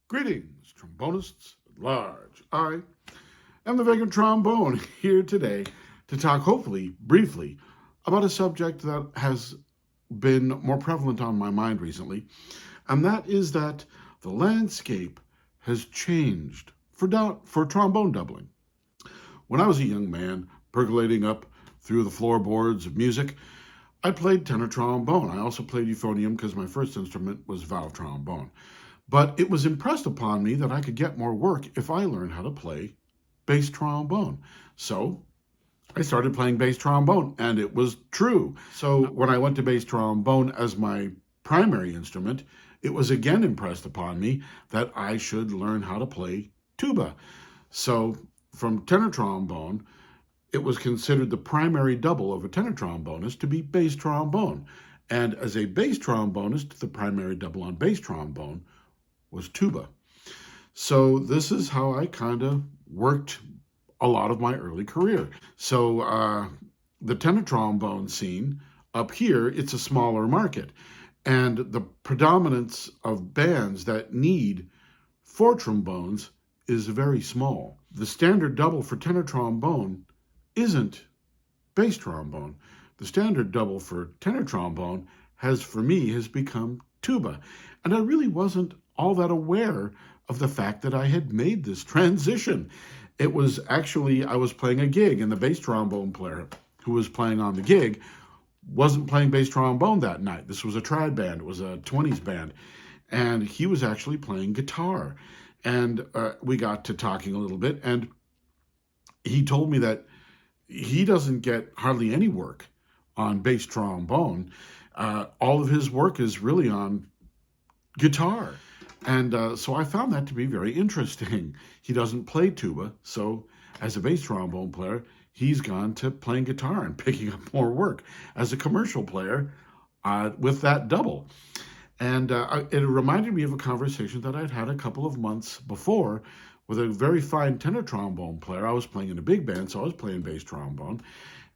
Greetings, trombonists at large. I am the Vacant Trombone here today to talk, hopefully, briefly, about a subject that has been more prevalent on my mind recently, and that is that the landscape has changed for trombone doubling. When I was a young man, percolating up through the floorboards of music, I played tenor trombone. I also played euphonium because my first instrument was valve trombone. But it was impressed upon me that I could get more work if I learned how to play bass trombone. So I started playing bass trombone, and it was true. So when I went to bass trombone as my primary instrument, it was again impressed upon me that I should learn how to play tuba. So from tenor trombone, it was considered the primary double of a tenor trombonist to be bass trombone. And as a bass trombonist, the primary double on bass trombone was tuba. So this is how I kind of worked a lot of my early career. So the tenor trombone scene up here, it's a smaller market. And the predominance of bands that need 4 trombones is very small. The standard double for tenor trombone isn't bass trombone. The standard double for tenor trombone has become tuba. And I really wasn't all that aware of the fact that I had made this transition. It was actually, I was playing a gig, and the bass trombone player who was playing on the gig wasn't playing bass trombone that night. This was a trad band. It was a 20s band. And he was actually playing guitar. And we got to talking a little bit, and he told me that he doesn't get hardly any work on bass trombone. All of his work is really on guitar. And so I found that to be very interesting. He doesn't play tuba, so as a bass trombone player, he's gone to playing guitar and picking up more work as a commercial player with that double. And it reminded me of a conversation that I'd had a couple of months before with a very fine tenor trombone player. I was playing in a big band, so I was playing bass trombone.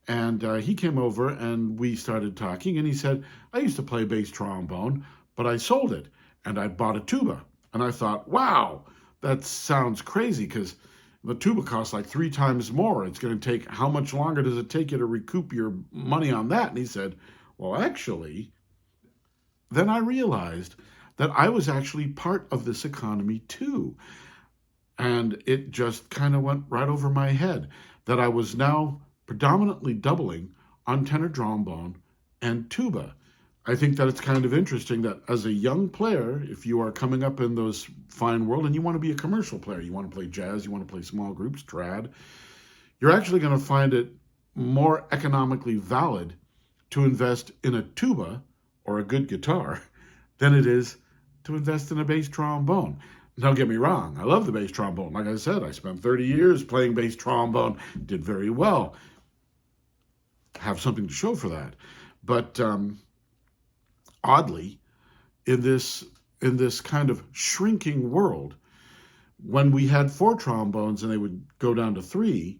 And he came over and we started talking, and he said, I used to play bass trombone, but I sold it and I bought a tuba. And I thought, wow, that sounds crazy, because the tuba costs like 3 times more. It's going to take, how much longer does it take you to recoup your money on that? And he said, well, actually, then I realized that I was actually part of this economy too. And it just kind of went right over my head that I was now predominantly doubling on tenor trombone and tuba. I think that it's kind of interesting that as a young player, if you are coming up in those fine world and you want to be a commercial player, you want to play jazz, you want to play small groups, trad, you're actually going to find it more economically valid to invest in a tuba or a good guitar than it is to invest in a bass trombone. Don't get me wrong, I love the bass trombone. Like I said, I spent 30 years playing bass trombone, did very well. Have something to show for that. But oddly, in this kind of shrinking world, when we had 4 trombones and they would go down to 3,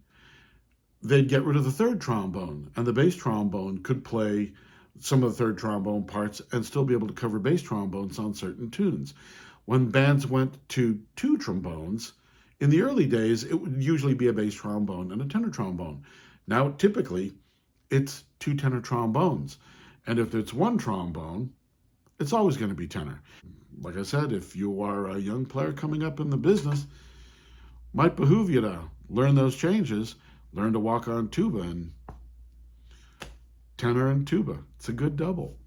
they'd get rid of the 3rd trombone, and the bass trombone could play some of the 3rd trombone parts and still be able to cover bass trombones on certain tunes. When bands went to 2 trombones, in the early days, it would usually be a bass trombone and a tenor trombone. Now, typically, it's 2 tenor trombones. And if it's 1 trombone, it's always going to be tenor. Like I said, if you are a young player coming up in the business, might behoove you to learn those changes, learn to walk on tuba, and tenor and tuba. It's a good double.